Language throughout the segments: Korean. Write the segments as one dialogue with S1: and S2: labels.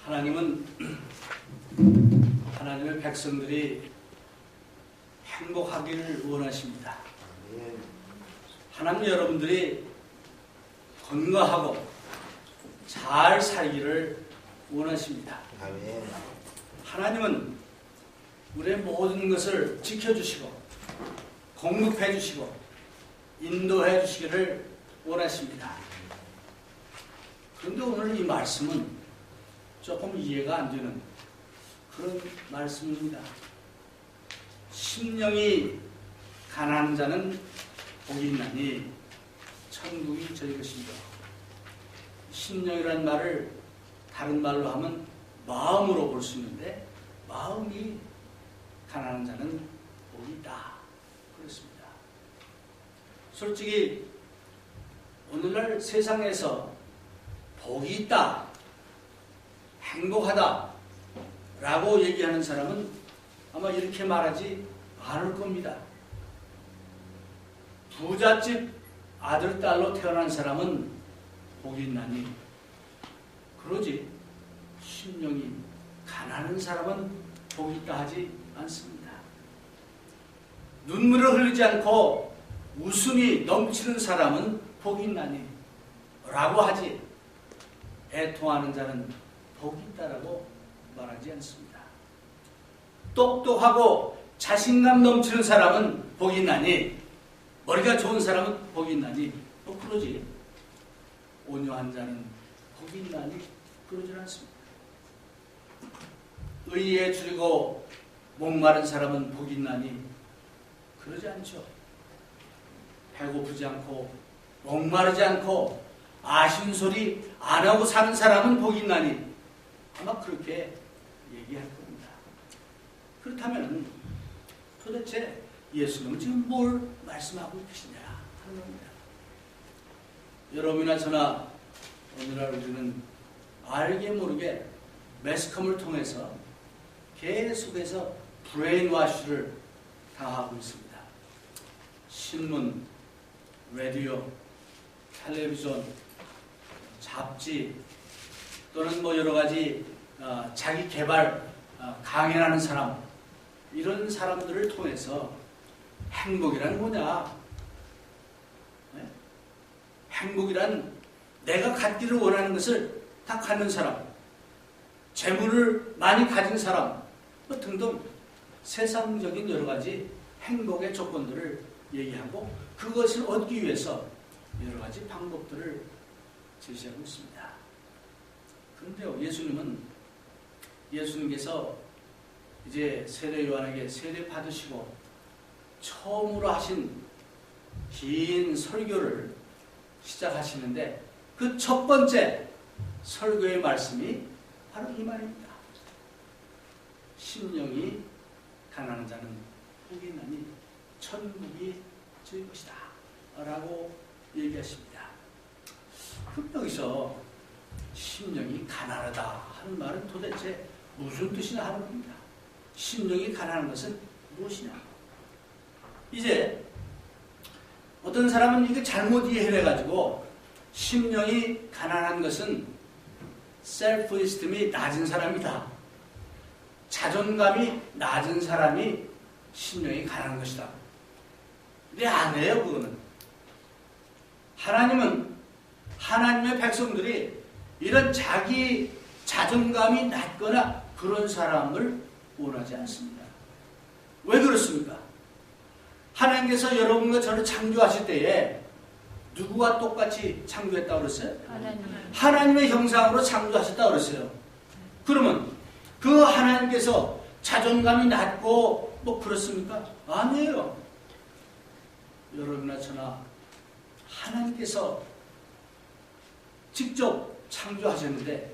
S1: 하나님은 하나님의 백성들이 행복하기를 원하십니다. 하나님 여러분들이 건강하고 잘 살기를 원하십니다. 하나님은 우리의 모든 것을 지켜주시고 공급해 주시고 인도해 주시기를 원하십니다. 그런데 오늘 이 말씀은 조금 이해가 안 되는 그런 말씀입니다. 심령이 가난한 자는 복이 있나니 천국이 저희 것입니다. 심령이라는 말을 다른 말로 하면 마음으로 볼 수 있는데 마음이 가난한 자는 복이 있다. 그렇습니다. 솔직히 오늘날 세상에서 복이 있다, 행복하다 라고 얘기하는 사람은 아마 이렇게 말하지 않을 겁니다. 부잣집 아들, 딸로 태어난 사람은 복이 있나니 그러지 심령이 가난한 사람은 복이 있다 하지 않습니다. 눈물을 흘리지 않고 웃음이 넘치는 사람은 복이 있나니 라고 하지 애통하는 자는 복이 있다라고 말하지 않습니다. 똑똑하고 자신감 넘치는 사람은 복이 있나니 머리가 좋은 사람은 복이 있나니 또 그러지 온유한 자는 복이 있나니 그러지 않습니다. 의에 줄이고 목마른 사람은 복이 있나니 그러지 않죠. 배고프지 않고 목마르지 않고 아쉬운 소리 안 하고 사는 사람은 복이 있나니 아마 그렇게 얘기할 겁니다. 그렇다면 도대체 예수님은 지금 뭘 말씀하고 계시냐 하는 겁니다. 여러분이나 저나 오늘날 우리는 알게 모르게 매스컴을 통해서 계속해서 브레인와시를 당하고 있습니다. 신문, 라디오, 텔레비전, 잡지 또는 뭐 여러 가지 자기 개발 강연하는 사람 이런 사람들을 통해서 행복이란 뭐냐? 네? 행복이란 내가 갖기를 원하는 것을 다 갖는 사람, 재물을 많이 가진 사람 뭐 등등 세상적인 여러 가지 행복의 조건들을 얘기하고 그것을 얻기 위해서 여러 가지 방법들을 제시하고 있습니다. 그런데요, 예수님께서 이제 세례 요한에게 세례 받으시고 처음으로 하신 긴 설교를 시작하시는데 그 첫 번째 설교의 말씀이 바로 이 말입니다. 심령이 가난한 자는 복이 있나니 천국이 저희 것이다 라고 얘기하십니다. 그럼 여기서 심령이 가난하다 하는 말은 도대체 무슨 뜻이나 하는 겁니다. 심령이 가난한 것은 무엇이냐? 이제 어떤 사람은 이게 잘못 이해를 해가지고 심령이 가난한 것은 셀프 이스템이 낮은 사람이다. 자존감이 낮은 사람이 심령이 가난한 것이다. 근데 아니에요, 그거는. 하나님은 하나님의 백성들이 이런 자기 자존감이 낮거나 그런 사람을 원하지 않습니다. 왜 그렇습니까? 하나님께서 여러분과 저를 창조하실 때에 누구와 똑같이 창조했다고 그랬어요? 하나님의 형상으로 창조하셨다고 그랬어요. 그러면 그 하나님께서 자존감이 낮고 뭐 그렇습니까? 아니에요. 여러분이나 저나 하나님께서 직접 창조하셨는데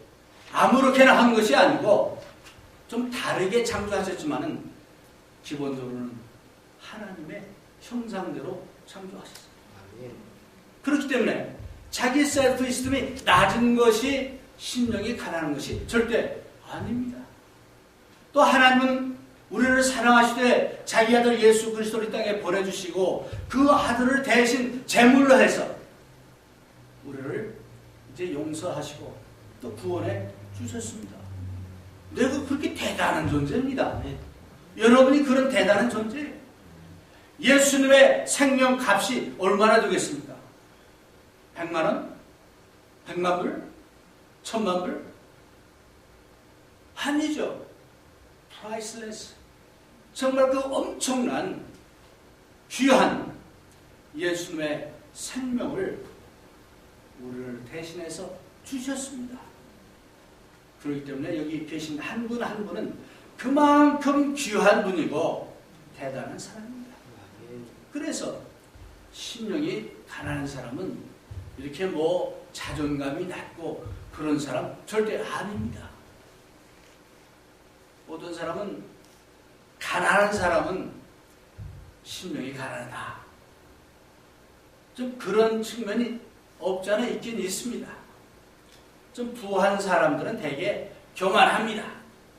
S1: 아무렇게나 한 것이 아니고 좀 다르게 창조하셨지만은 기본적으로는 하나님의 형상대로 창조하셨어요. 그렇기 때문에 자기 셀프 이스템이 낮은 것이 심령이 가난한 것이 절대 아닙니다. 또 하나님은 우리를 사랑하시되 자기 아들 예수 그리스도를 이 땅에 보내주시고 그 아들을 대신 제물로 해서 우리를 이제 용서하시고 또 구원해 주셨습니다. 내가 그렇게 대단한 존재입니다. 여러분이 그런 대단한 존재예요. 예수님의 생명값이 얼마나 되겠습니까? 100만 원? 100만 불? 1000만 불? 아니죠. priceless. 정말 그 엄청난 귀한 예수님의 생명을 우리를 대신해서 주셨습니다. 그렇기 때문에 여기 계신 한 분 한 분은 그만큼 귀한 분이고 대단한 사람입니다. 그래서 심령이 가난한 사람은 이렇게 뭐 자존감이 낮고 그런 사람 절대 아닙니다. 어떤 사람은 가난한 사람은 심령이 가난하다. 좀 그런 측면이 없지 않아 있긴 있습니다. 좀 부한 사람들은 되게 교만합니다.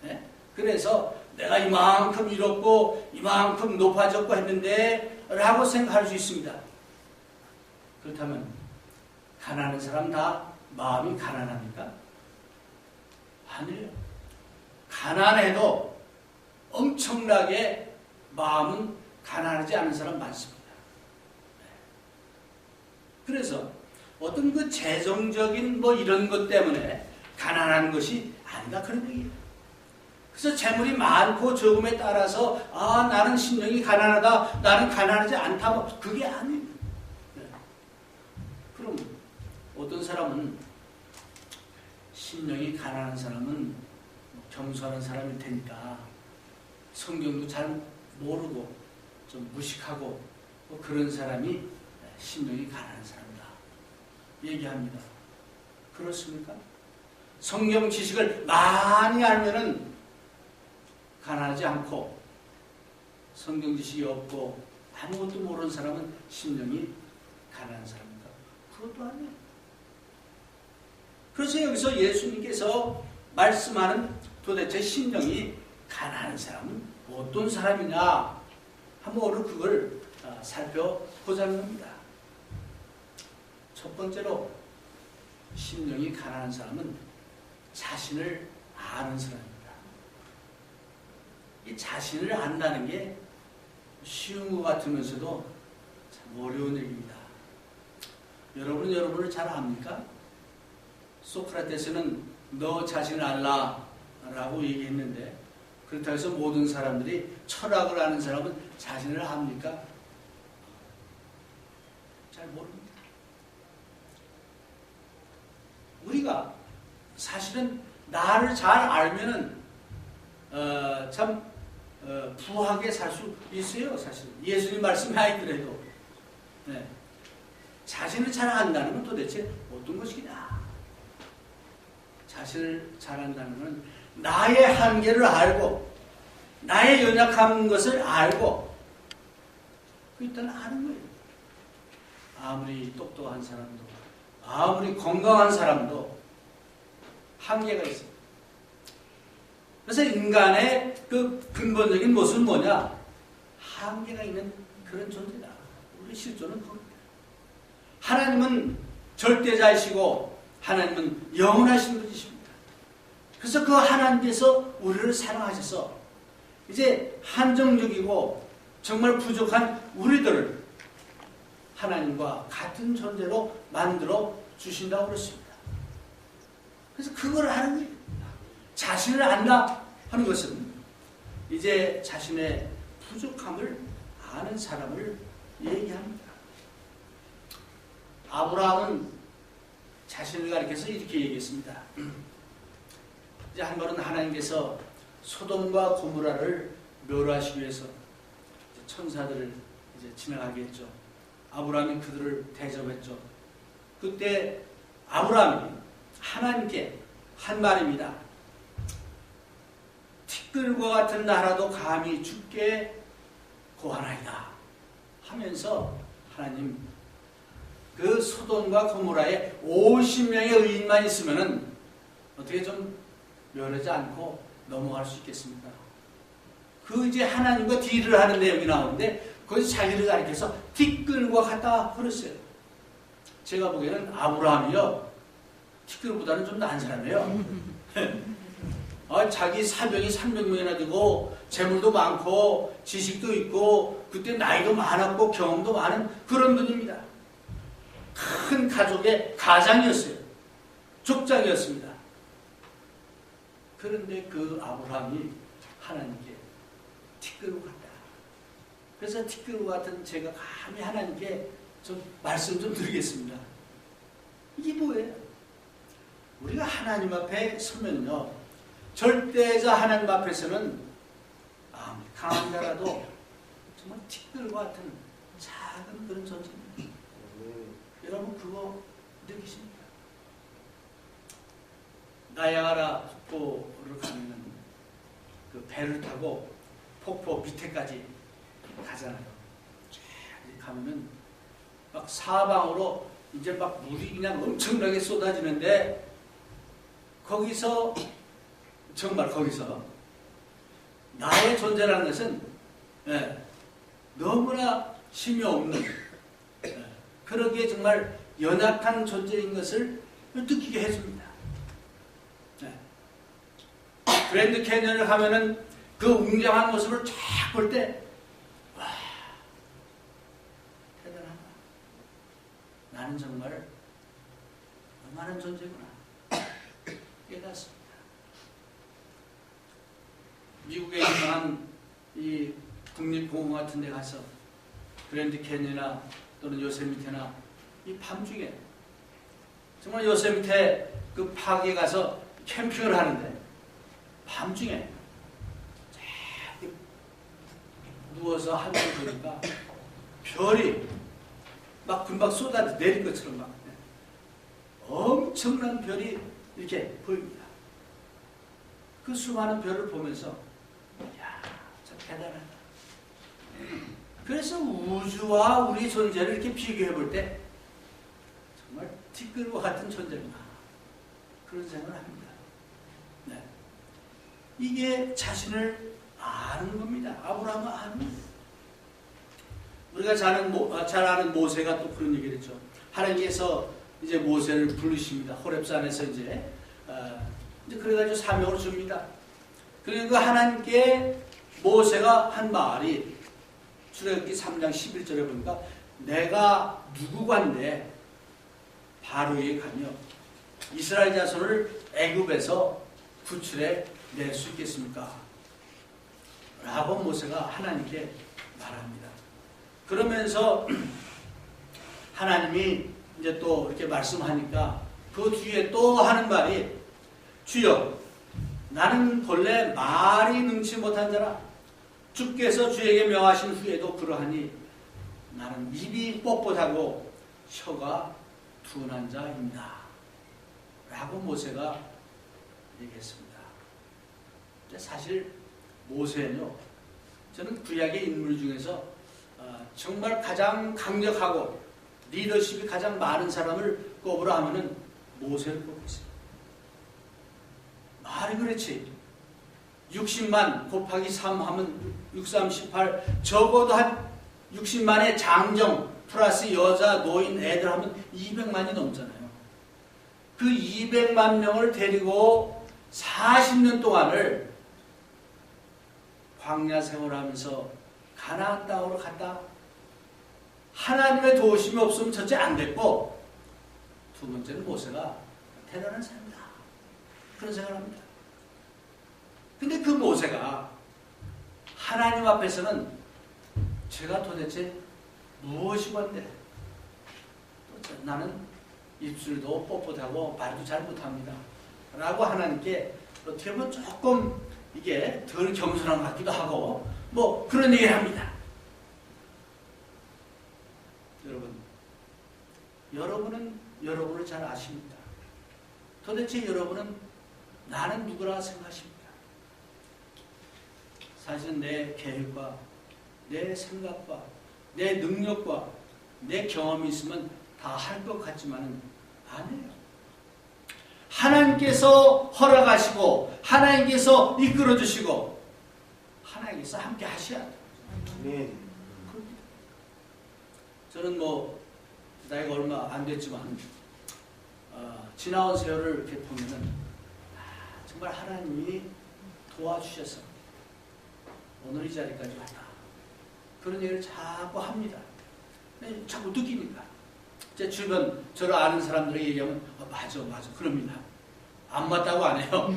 S1: 네? 그래서 내가 이만큼 이뤘고 이만큼 높아졌고 했는데 라고 생각할 수 있습니다. 그렇다면 가난한 사람 다 마음이 가난합니까? 아니에요. 가난해도 엄청나게 마음은 가난하지 않은 사람 많습니다. 그래서 어떤 그 재정적인 뭐 이런 것 때문에 가난한 것이 아니다 그런 얘기예요. 그래서 재물이 많고 적음에 따라서 아 나는 심령이 가난하다, 나는 가난하지 않다, 뭐 그게 아니에요. 그럼 어떤 사람은 심령이 가난한 사람은 겸손한 사람일 테니까 성경도 잘 모르고 좀 무식하고 뭐 그런 사람이 심령이 가난한 사람이다 얘기합니다. 그렇습니까? 성경 지식을 많이 알면은 가난하지 않고 성경 지식이 없고 아무것도 모르는 사람은 심령이 가난한 사람입니다. 그것도 아니에요. 그래서 여기서 예수님께서 말씀하는 도대체 심령이 가난한 사람은 어떤 사람이냐 한번 오늘 그걸 살펴보자는 겁니다. 첫 번째로 심령이 가난한 사람은 자신을 아는 사람입니다. 이 자신을 안다는 게 쉬운 것 같으면서도 참 어려운 얘기입니다. 여러분은 여러분을 잘 압니까? 소크라테스는 너 자신을 알라 라고 얘기했는데 그렇다고 해서 모든 사람들이 철학을 아는 사람은 자신을 압니까? 잘 모릅니다. 우리가 사실은 나를 잘 알면은 참 부하게 살 수 있어요. 사실 예수님 말씀이 아니더라도 네. 자신을 잘 안다는 건 도대체 어떤 것이냐? 자신을 잘 안다는 건 나의 한계를 알고 나의 연약한 것을 알고 일단 아는 거예요. 아무리 똑똑한 사람도 아무리 건강한 사람도 한계가 있어요. 그래서 인간의 그 근본적인 모습은 뭐냐? 한계가 있는 그런 존재다. 우리 실존은 그겁니다. 하나님은 절대자이시고 하나님은 영원하신 분이십니다. 그래서 그 하나님께서 우리를 사랑하셔서 이제 한정적이고 정말 부족한 우리들을 하나님과 같은 존재로 만들어 주신다고 그랬습니다. 그래서 그걸 하는 거예요. 자신을 안다 하는 것은 이제 자신의 부족함을 아는 사람을 얘기합니다. 아브라함은 자신을 가리켜서 이렇게 얘기했습니다. 이제 한 번은 하나님께서 소돔과 고모라를 멸하시기 위해서 천사들을 이제 지나가게 했죠. 아브라함이 그들을 대접했죠. 그때 아브라함이 하나님께 한 말입니다. 티끌과 같은 나라도 감히 죽게 고하나이다 하면서 하나님 그 소돔과 고모라에 50명의 의인만 있으면은 어떻게 좀 멸하지 않고 넘어갈 수 있겠습니까? 그 이제 하나님과 딜을 하는 내용이 나오는데 거기서 자기를 가리켜서 티끌과 같다 그랬어요. 제가 보기에는 아브라함이요 티끌보다는 좀 나은 사람이에요. 자기 사병이 300명이나 되고 재물도 많고 지식도 있고 그때 나이도 많았고 경험도 많은 그런 분입니다. 큰 가족의 가장이었어요. 족장이었습니다. 그런데 그 아브라함이 하나님께 티끌고 갔다. 그래서 티끌고 같은 제가 감히 하나님께 좀 말씀 좀 드리겠습니다. 이게 뭐예요? 우리가 하나님 앞에 서면요, 절대자 하나님 앞에서는 아무리 강한 자라도 정말 티끌과 같은 작은 그런 존재입니다. 여러분 그거 느끼십니까? 나야가라 폭포를 가면 그 배를 타고 폭포 밑에까지 가잖아요. 가면은 막 사방으로 이제 막 물이 그냥 엄청나게 쏟아지는데 거기서 정말 거기서 나의 존재라는 것은 너무나 힘이 없는 그러기에 정말 연약한 존재인 것을 느끼게 해줍니다. 그랜드 캐니언을 가면은 그 웅장한 모습을 쫙 볼 때, 와, 대단하다. 나는 정말 얼마나 존재구나. 깨닫습니다. 미국에 유명한 이 국립공원 같은 데 가서 그랜드 캐니언이나 또는 요세미테나 이 밤중에 정말 요세미테 그 파크에 가서 캠핑을 하는데 밤중에 누워서 하늘을 보니까 별이 막 금방 쏟아져 내린 것처럼 막 엄청난 별이 이렇게 보입니다. 그 수많은 별을 보면서 야, 참 대단하다. 그래서 우주와 우리 존재를 이렇게 비교해 볼 때 정말 티끌과 같은 존재구나 그런 생각을 합니다. 네. 이게 자신을 아는 겁니다. 아브라함은 아는 거예요. 우리가 잘 아는 모세가 또 그런 얘기를 했죠. 하나님께서 이제 모세를 부르십니다. 호렙산에서 이제 그래가지고 사명을 줍니다. 그리고 하나님께 모세가 한 말이 출애굽기 3장 11절에 보니까 내가 누구간데 바로에게 가며 이스라엘 자손을 애굽에서 구출해 낼 수 있겠습니까? 라고 모세가 하나님께 말합니다. 그러면서 하나님이 이제 또 이렇게 말씀하니까 그 뒤에 또 하는 말이 주여 나는 본래 말이 능치 못한 자라 주께서 주에게 명하신 후에도 그러하니 나는 입이 뻣뻣하고 혀가 둔한 자입니다. 라고 모세가 얘기했습니다. 사실 모세는요, 저는 구약의 인물 중에서 정말 가장 강력하고 리더십이 가장 많은 사람을 꼽으라 하면은 모세를 꼽고 있어요. 말이 그렇지. 60만 곱하기 3 하면 6, 3, 18 적어도 한 60만의 장정 플러스 여자, 노인, 애들 하면 200만이 넘잖아요. 그 200만 명을 데리고 40년 동안을 광야 생활하면서 가나안 땅으로 갔다. 하나님의 도우심이 없으면 첫째 안 됐고 두 번째는 모세가 대단한 사람이다. 그런 생각을 합니다. 근데 그 모세가 하나님 앞에서는 제가 도대체 무엇이 건데 나는 입술도 뻣뻣하고 말도 잘 못합니다. 라고 하나님께 어떻게 보면 조금 이게 덜 겸손한 것 같기도 하고 뭐 그런 얘기를 합니다. 여러분은 여러분을 잘 아십니다. 도대체 여러분은 나는 누구라 생각하십니까? 사실 내 계획과 내 생각과 내 능력과 내 경험이 있으면 다 할 것 같지만은 아니에요. 하나님께서 허락하시고 하나님께서 이끌어 주시고 하나님께서 함께 하셔야 돼요. 네. 저는 뭐 나이가 얼마 안 됐지만 지나온 세월을 이렇게 보면은 정말 하나님이 도와주셔서 오늘 이 자리까지 왔다. 그런 얘기를 자꾸 합니다. 자꾸 느끼니까. 제 주변 저를 아는 사람들이 얘기하면 맞아 그럽니다. 안 맞다고 안 해요.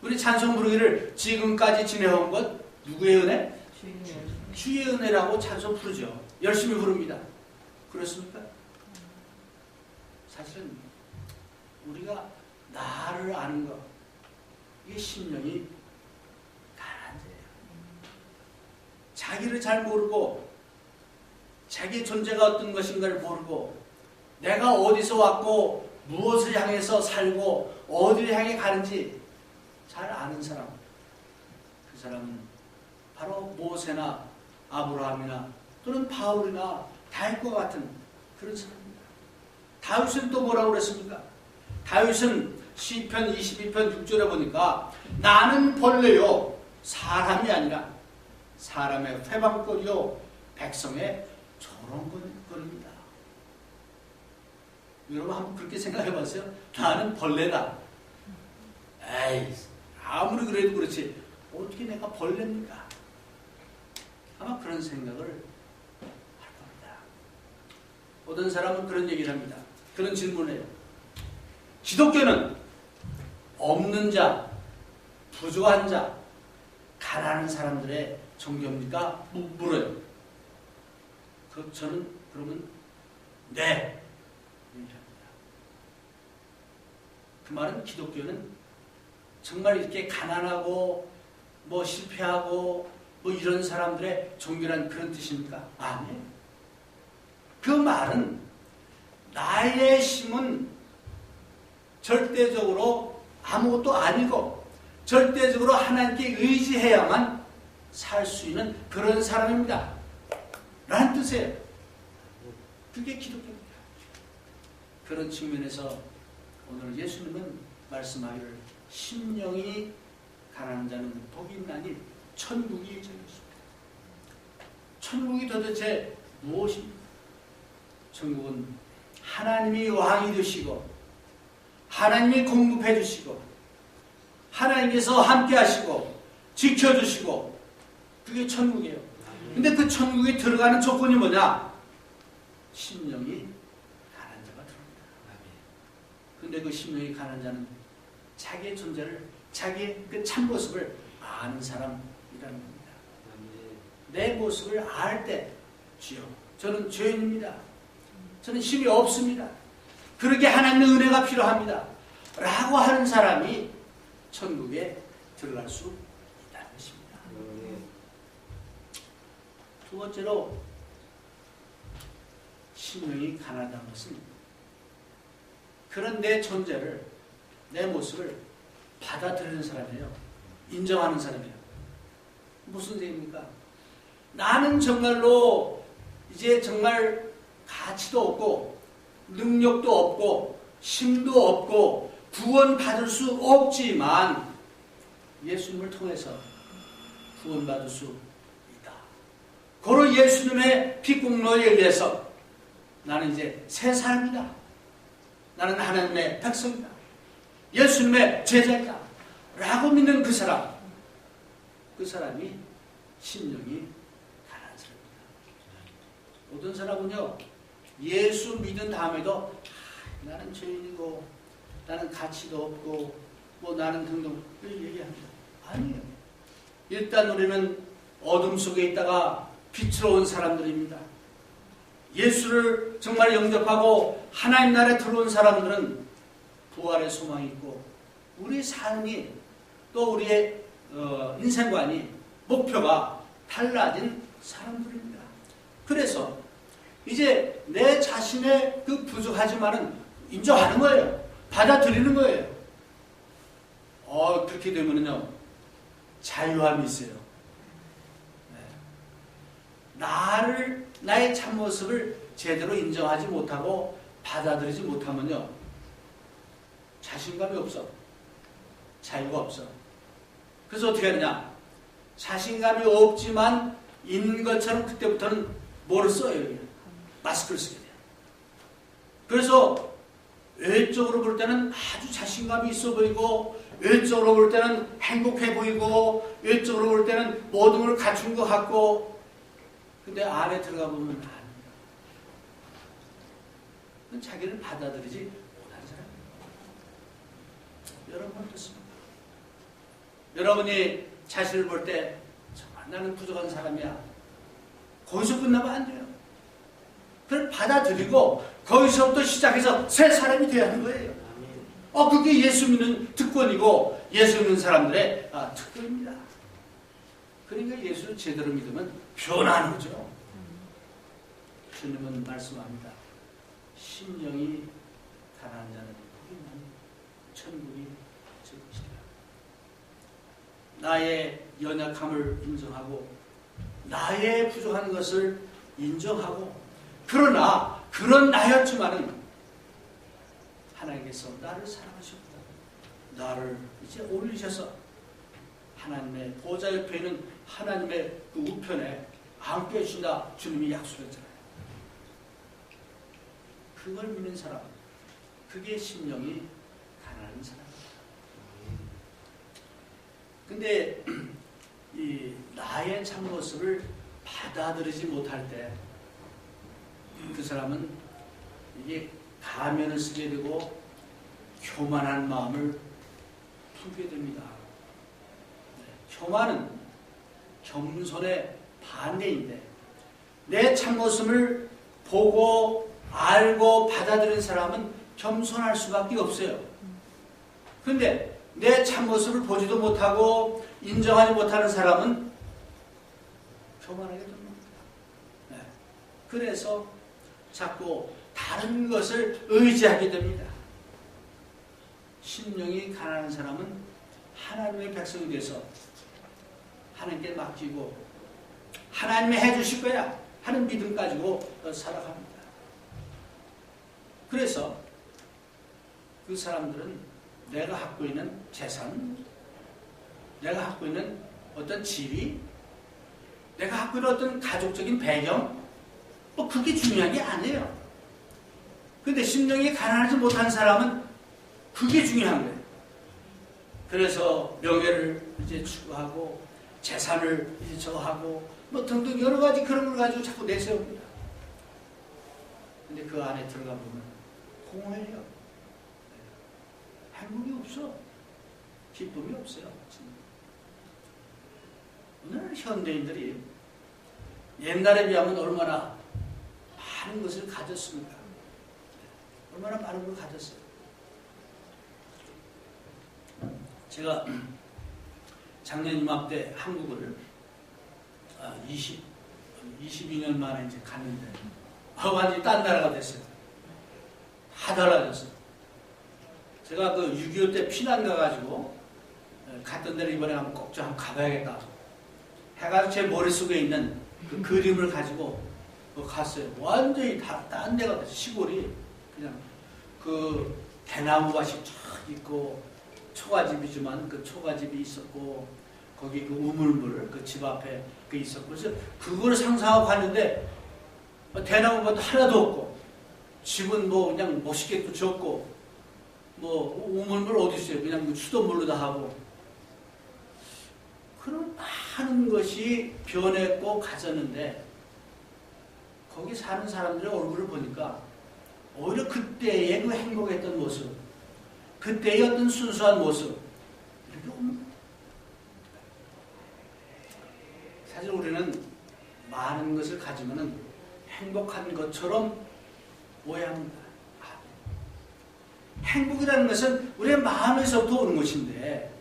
S1: 우리 찬송 부르기를 지금까지 지내온 것 누구의 은혜? 주의 은혜라고 찬송 부르죠. 열심히 부릅니다. 그렇습니까? 사실은 우리가 나를 아는 것, 이게 심령이 가난한 자예요. 자기를 잘 모르고 자기의 존재가 어떤 것인가를 모르고 내가 어디서 왔고 무엇을 향해서 살고 어디를 향해 가는지 잘 아는 사람, 그 사람은 바로 모세나 아브라함이나 또는 바울이나 다윗과 같은 그런 사람입니다. 다윗은 또 뭐라고 그랬습니까? 다윗은 시편 22편 6절에 보니까 나는 벌레요 사람이 아니라 사람의 회방거리요 백성의 조롱거리입니다. 여러분 한번 그렇게 생각해 봤어요? 나는 벌레다. 에이 아무리 그래도 그렇지 어떻게 내가 벌레입니까? 아마 그런 생각을 할 겁니다. 어떤 사람은 그런 얘기를 합니다. 그런 질문을 해요. 기독교는 없는 자, 부족한 자, 가난한 사람들의 종교입니까? 물어요. 저는 그러면 네. 그 말은 기독교는 정말 이렇게 가난하고 뭐 실패하고 뭐 이런 사람들의 종교란 그런 뜻입니까? 아니에요. 그 말은 나의 힘은 절대적으로 아무것도 아니고 절대적으로 하나님께 의지해야만 살 수 있는 그런 사람입니다. 라는 뜻이에요. 그게 기독교입니다. 그런 측면에서 오늘 예수님은 말씀하기를 심령이 가난한 자는 복이 있나니 천국이 저것입니다. 천국이 도대체 무엇입니까? 천국은 하나님이 왕이 되시고 하나님이 공급해 주시고 하나님께서 함께 하시고 지켜주시고 그게 천국이에요. 근데 그 천국에 들어가는 조건이 뭐냐? 심령이 가난한 자가 들어옵니다. 근데 그 심령이 가난한 자는 자기의 존재를 자기의 그 참모습을 아는 사람이라는 겁니다. 내 모습을 알 때 주여 저는 죄인입니다. 저는 힘이 없습니다. 그러게 하나님의 은혜가 필요합니다. 라고 하는 사람이 천국에 들어갈 수 있다는 것입니다. 두 번째로 심령이 가난하다는 것은 그런 내 존재를 내 모습을 받아들이는 사람이에요. 인정하는 사람이에요. 무슨 얘기입니까? 나는 정말로 이제 정말 가치도 없고 능력도 없고 힘도 없고 구원받을 수 없지만 예수님을 통해서 구원받을 수 있다. 고로 예수님의 피공로에 의해서 나는 이제 새 사람이다. 나는 하나님의 백성이다. 예수님의 제자이다. 라고 믿는 그 사람. 그 사람이 심령이 가난한 사람입니다. 어떤 사람은요. 예수 믿은 다음에도 나는 죄인이고 나는 가치도 없고 뭐 나는 등등 얘기합니다. 아니에요. 일단 우리는 어둠 속에 있다가 빛으로 온 사람들입니다. 예수를 정말 영접하고 하나님 나라에 들어온 사람들은 부활의 소망이 있고 우리 삶이 또 우리의 인생관이 목표가 달라진 사람들입니다. 그래서 이제 내 자신의 그 부족하지만은 인정하는 거예요. 받아들이는 거예요. 그렇게 되면은요, 자유함이 있어요. 나의 참모습을 제대로 인정하지 못하고 받아들이지 못하면요, 자신감이 없어. 자유가 없어. 그래서 어떻게 하느냐? 자신감이 없지만 있는 것처럼 그때부터는 뭐를 써요? 마스크를 쓰게 돼요. 그래서 외적으로 볼 때는 아주 자신감이 있어 보이고, 외적으로 볼 때는 행복해 보이고, 외적으로 볼 때는 모든 걸 갖춘 것 같고, 근데 안에 들어가 보면 아닙니다. 자기를 받아들이지 못한 사람입니다. 여러분 어떻습니까? 여러분이 자신을 볼 때 정말 나는 부족한 사람이야. 거기서 끝나면 안 돼요. 그걸 받아들이고 거기서부터 시작해서 새 사람이 되어야 하는 거예요. 그게 예수 믿는 특권이고 예수 믿는 사람들의 특권입니다. 그러니까 예수를 제대로 믿으면 변하는 거죠. 주님은 말씀합니다. 심령이 가난한 자는 복이 천국이 제 것이다. 나의 연약함을 인정하고 나의 부족한 것을 인정하고, 그러나 그런 나였지만은 하나님께서 나를 사랑하셨구나, 나를 이제 올리셔서 하나님의 보좌 옆에 있는 하나님의 그 우편에 앉게 해주신다 주님이 약속했잖아요. 그걸 믿는 사람, 그게 심령이 가난한 사람입니다. 근데 이 나의 참모습을 받아들이지 못할 때 그 사람은 이게 가면을 쓰게 되고 교만한 마음을 품게 됩니다. 교만은 겸손의 반대인데, 내 참모습을 보고 알고 받아들인 사람은 겸손할 수밖에 없어요. 그런데 내 참모습을 보지도 못하고 인정하지 못하는 사람은 교만하게 됩니다. 그래서 자꾸 다른 것을 의지하게 됩니다. 심령이 가난한 사람은 하나님의 백성이 돼서 하나님께 맡기고 하나님이 해주실 거야 하는 믿음 가지고 살아갑니다. 그래서 그 사람들은 내가 갖고 있는 재산, 내가 갖고 있는 어떤 지위, 내가 갖고 있는 어떤 가족적인 배경, 그게 중요한 게 아니에요. 근데 심령이 가난하지 못한 사람은 그게 중요한 거예요. 그래서 명예를 이제 추구하고 재산을 이제 저하고 등등 여러 가지 그런 걸 가지고 자꾸 내세웁니다. 근데 그 안에 들어가 보면 공허해요. 행복이 없어. 기쁨이 없어요. 오늘 현대인들이 옛날에 비하면 얼마나 많은 것을 가졌습니까? 얼마나 많은 걸 가졌어요. 제가 작년 이맘때 한국을 22년 만에 이제 갔는데 완전히 딴 나라가 됐어요. 다 달라졌어요. 제가 그 6.25 때 피난 가가지고 갔던 데를 이번에 꼭 좀 한번 가봐야겠다 해가지고 제 머릿속에 있는 그 그림을 가지고 갔어요. 완전히 다 딴 데가 됐어요. 시골이 그냥 그 대나무밭이 쫙 있고 초가집이지만 그 초가집이 있었고 거기 그 우물물 그 집 앞에 그 있었고, 그래서 그걸 상상하고 갔는데 대나무밭도 하나도 없고 집은 뭐 그냥 멋있게 또 지었고 뭐 우물물 어디 있어요? 그냥 그 수돗물로 다 하고, 그런 많은 것이 변했고 가졌는데 거기 사는 사람들의 얼굴을 보니까 오히려 그때의 그 행복했던 모습, 그때의 어떤 순수한 모습 이렇게 없는 거예요. 사실 우리는 많은 것을 가지면은 행복한 것처럼 오해합니다. 행복이라는 것은 우리의 마음에서부터 오는 것인데,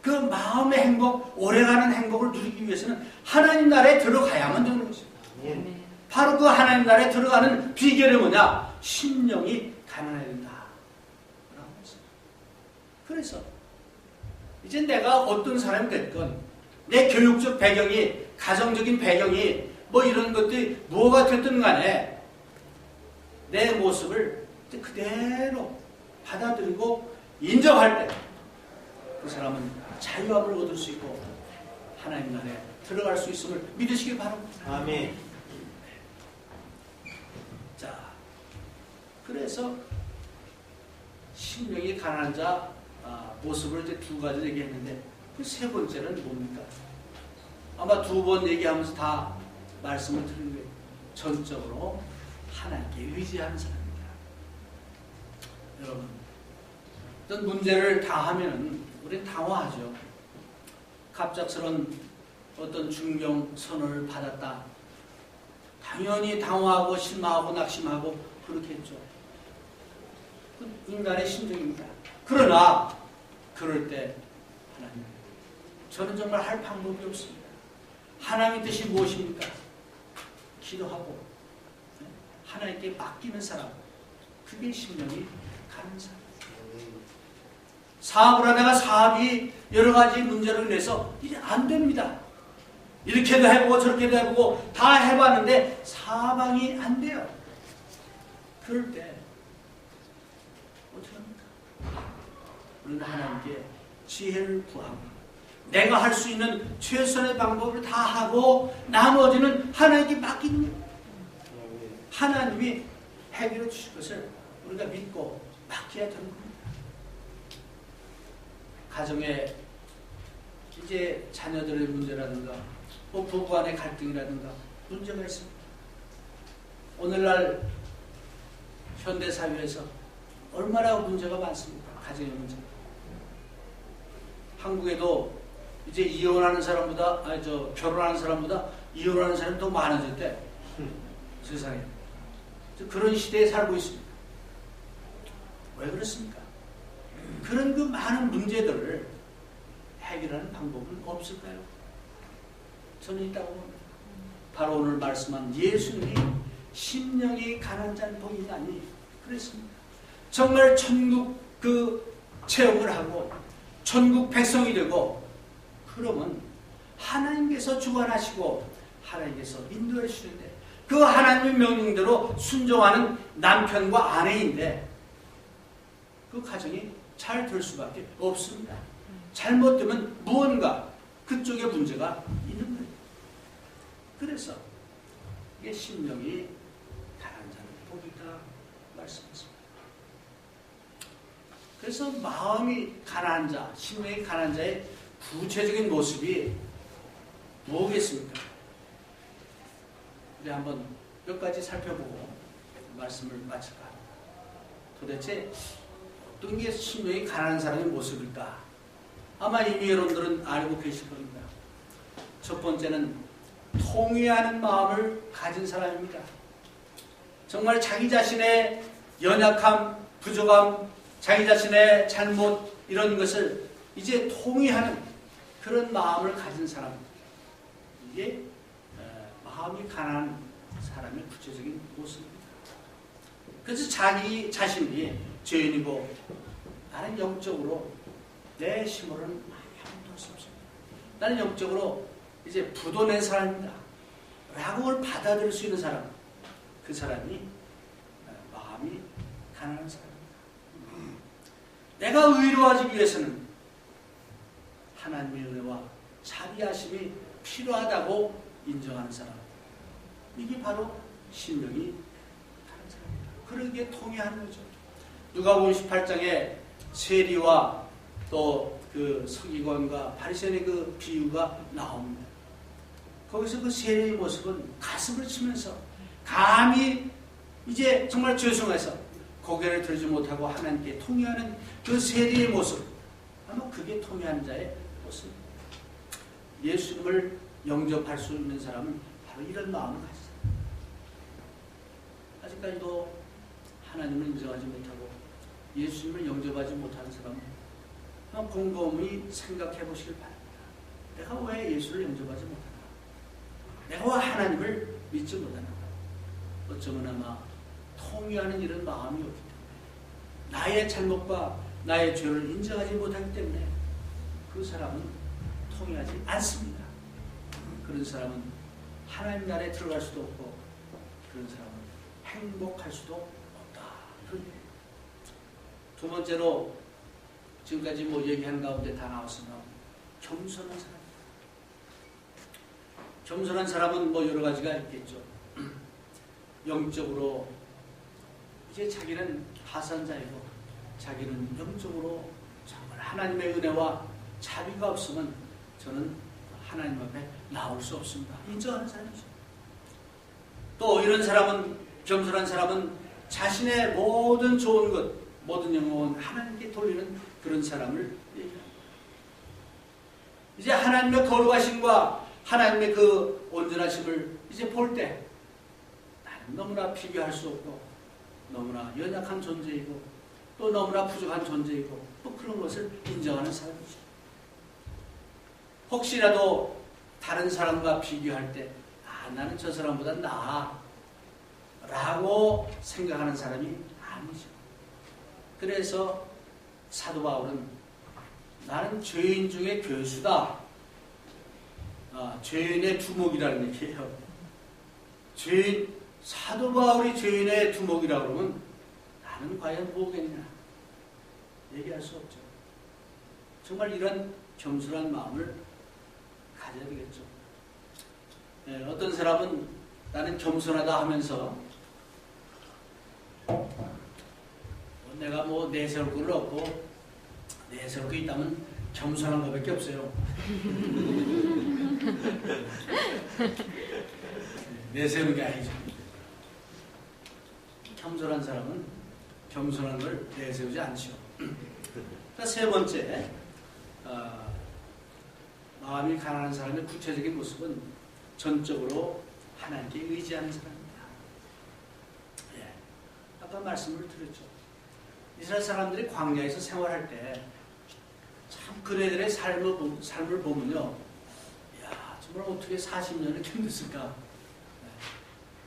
S1: 그 마음의 행복, 오래가는 행복을 누리기 위해서는 하나님 나라에 들어가야만 되는 것입니다. 바로 그 하나님 나라에 들어가는 비결이 뭐냐? 심령이 가난해야 된다. 그래서 이제 내가 어떤 사람이 됐건 내 교육적 배경이, 가정적인 배경이 뭐 이런 것들이 뭐가 됐든 간에 내 모습을 그대로 받아들이고 인정할 때 그 사람은 자유함을 얻을 수 있고 하나님 나라에 들어갈 수 있음을 믿으시길 바랍니다.
S2: 아멘.
S1: 자, 그래서 심령이 가난한 자 모습을 이제 두 가지 얘기했는데 그 세 번째는 뭡니까? 아마 두 번 얘기하면서 다 말씀을 드린 거예요. 전적으로 하나님께 의지하는 사람입니다. 여러분, 어떤 문제를 다 하면은 우리는 당황하죠. 갑작스런 어떤 중병 선언을 받았다. 당연히 당황하고 실망하고 낙심하고 그렇겠죠. 그 인간의 심정입니다. 그러나 그럴 때 하나님, 저는 정말 할 방법이 없습니다. 하나님의 뜻이 무엇입니까? 기도하고 하나님께 맡기는 사람, 그게 심령이 가는 사람. 사업을 하다가 사업이 여러 가지 문제로 인해서 이제 안 됩니다. 이렇게도 해보고 저렇게도 해보고 다 해봤는데 사방이 안 돼요. 그럴 때 어떻게 합니까? 우리는 하나님께 지혜를 구하고 내가 할 수 있는 최선의 방법을 다 하고 나머지는 하나님께 맡기는 거예요. 하나님이 해결해 주실 것을 우리가 믿고 맡겨야 되는 겁니다. 가정에 이제 자녀들의 문제라든가 뭐 부부 간의 갈등이라든가 문제가 있습니다. 오늘날 현대사회에서 얼마나 문제가 많습니까? 가정의 문제. 한국에도 이제 이혼하는 사람보다 결혼하는 사람보다 이혼하는 사람이 더 많아졌대. 세상에. 그런 시대에 살고 있습니다. 왜 그렇습니까? 그런 그 많은 문제들을 해결하는 방법은 없을까요? 저는 있다고 봅니다. 바로 오늘 말씀한 예수님이 심령이 가난한 자는 복이 있나니 그랬습니다. 정말 천국 그 체험을 하고 천국 백성이 되고 그러면 하나님께서 주관하시고 하나님께서 인도해 주시는데 그 하나님의 명령대로 순종하는 남편과 아내인데 그 가정이 잘 될 수밖에 없습니다. 잘못되면 무언가 그쪽에 문제가 있는 거예요. 그래서 이게 심령이 가난한 자는 복이 있다 말씀했습니다. 그래서 마음이 가난한 자, 심령이 가난한 자의 구체적인 모습이 뭐겠습니까? 우리 한번 몇 가지 살펴보고 말씀을 마칠까 합니다. 도대체 어떤 게 심령이 가난한 사람의 모습일까? 아마 이미 여러분들은 알고 계실 겁니다. 첫 번째는 통회하는 마음을 가진 사람입니다. 정말 자기 자신의 연약함, 부족함, 자기 자신의 잘못 이런 것을 이제 통회하는 그런 마음을 가진 사람. 이게 마음이 가난한 사람의 구체적인 모습입니다. 그래서 자기 자신이 죄인이고 나는 영적으로 내 힘으로는 아무것도 할 수 없습니다. 나는 영적으로 이제 부도낸 사람입니다. 라고 그걸 받아들일 수 있는 사람. 그 사람이 마음이 가난한 사람입니다. 내가 의로워지기 위해서는 하나님의 은혜와 자비하심이 필요하다고 인정하는 사람. 이게 바로 심령이 가난한 사람입니다. 그러기에 통회하는 거죠. 누가복음 18장에 세리와 또 그 서기관과 바리새인의 그 비유가 나옵니다. 거기서 그 세리의 모습은 가슴을 치면서 감히 이제 정말 죄송해서 고개를 들지 못하고 하나님께 통회하는 그 세리의 모습, 아마 그게 통회하는 자의 모습입니다. 예수님을 영접할 수 있는 사람은 바로 이런 마음을 가졌어요. 아직까지도 하나님을 인정하지 못하고 예수님을 영접하지 못하는 사람은 곰곰이 생각해 보시길 바랍니다. 내가 왜 예수를 영접하지 못하나? 내가 왜 하나님을 믿지 못하나? 어쩌면 아마 통회하는 이런 마음이 없기 때문에 나의 잘못과 나의 죄를 인정하지 못하기 때문에 그 사람은 통회하지 않습니다. 그런 사람은 하나님 나라에 들어갈 수도 없고 그런 사람은 행복할 수도 없다. 그런 얘기예요. 두 번째로 지금까지 뭐 얘기하는 가운데 다 나왔으나 겸손한 사람. 겸손한 사람은 뭐 여러 가지가 있겠죠. 영적으로 이제 자기는 하산자이고 자기는 영적으로 정말 하나님의 은혜와 자비가 없으면 저는 하나님 앞에 나올 수 없습니다. 인정하는 사람이죠. 또 이런 사람은, 겸손한 사람은 자신의 모든 좋은 것, 모든 영혼 하나님께 돌리는 그런 사람을 얘기합니다. 이제 하나님의 거룩하심과 하나님의 그 온전하심을 이제 볼 때 나는 너무나 비교할 수 없고 너무나 연약한 존재이고 또 너무나 부족한 존재이고 또 그런 것을 인정하는 사람이죠. 혹시라도 다른 사람과 비교할 때 나는 저 사람보다 나아 라고 생각하는 사람이 아니죠. 그래서 사도 바울은 나는 죄인 중에 괴수다. 죄인의 두목이라는 얘기예요. 사도 바울이 죄인의 두목이라고 그러면 나는 과연 뭐겠냐? 얘기할 수 없죠. 정말 이런 겸손한 마음을 가져야 되겠죠. 네, 어떤 사람은 나는 겸손하다 하면서 내가 뭐 내세울 건 없고 내세울 게 있다면 겸손한 것밖에 없어요. 내세우는 게 아니죠. 겸손한 사람은 겸손한 걸 내세우지 않죠. 세 번째, 마음이 가난한 사람의 구체적인 모습은 전적으로 하나님께 의지하는 사람입니다. 예, 아까 말씀을 드렸죠. 이스라엘 사람들이 광야에서 생활할 때 참 그네들의 삶을 보면요, 이야, 정말 어떻게 40년을 견뎠을까?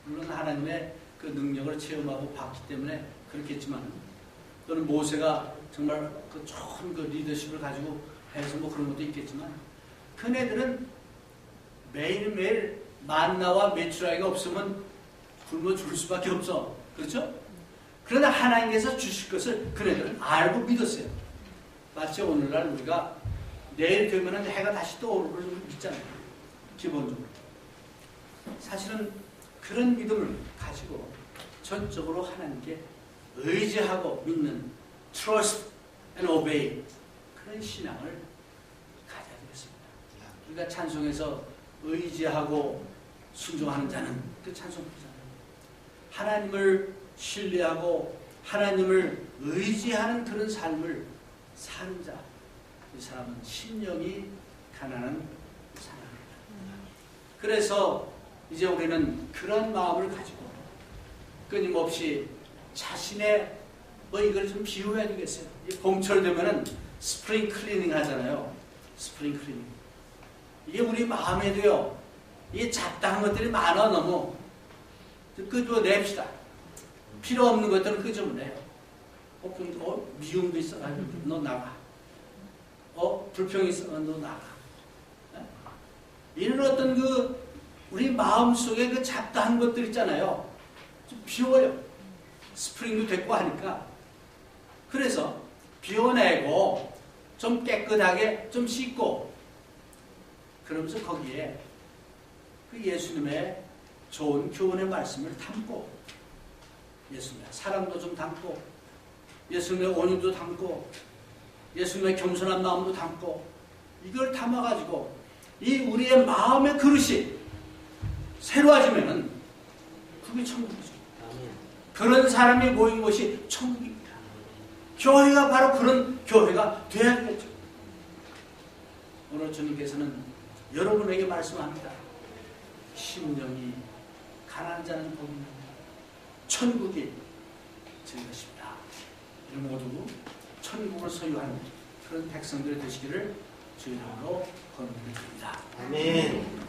S1: 물론 하나님의 그 능력을 체험하고 봤기 때문에 그렇겠지만, 또는 모세가 정말 그 좋은 그 리더십을 가지고 해서 뭐 그런 것도 있겠지만, 그네들은 매일매일 만나와 메추라기가 없으면 굶어 죽을 수밖에 없어. 그렇죠? 그러나 하나님께서 주실 것을 그네들은 알고 믿었어요. 마치 오늘날 우리가 내일 되면 해가 다시 떠오를 걸 믿잖아요. 기본적으로. 사실은 그런 믿음을 가지고 전적으로 하나님께 의지하고 믿는 trust and obey 그런 신앙을 가져야 되겠습니다. 우리가 찬송에서 의지하고 순종하는 자는 그 찬송 부르잖아요. 하나님을 신뢰하고 하나님을 의지하는 그런 삶을 사는 자, 이 사람은 심령이 가난한 사람입니다. 그래서 이제 우리는 그런 마음을 가지고 끊임없이 자신의 이걸 좀 비유해야 되겠어요. 봄철 되면은 스프링 클리닝 하잖아요. 스프링 클리닝. 이게 우리 마음에도요, 이게 잡다한 것들이 많아 너무. 끄집어냅시다. 필요 없는 것들은 끄집어내요. 미움도 있어. 너 나가. 불평이 있어. 너 나가. 이런 어떤 우리 마음속에 그 잡다한 것들 있잖아요. 좀 비워요. 스프링도 됐고 하니까. 그래서 비워내고 좀 깨끗하게 좀 씻고 그러면서 거기에 그 예수님의 좋은 교훈의 말씀을 담고 예수님의 사랑도 좀 담고 예수님의 온유도 담고 예수님의 겸손한 마음도 담고 이걸 담아가지고 이 우리의 마음의 그릇이 새로워지면은 그게 천국이죠. 그런 사람이 모인 곳이 천국입니다. 교회가 바로 그런 교회가 돼야 되겠죠. 오늘 주님께서는 여러분에게 말씀합니다. 심령이 가난한 자는 복이 있느니라. 천국이 저희 것입니다. 모두 천국을 소유하는 그런 백성들이 되시기를 주의 이름으로 권면드립니다.
S2: 아멘.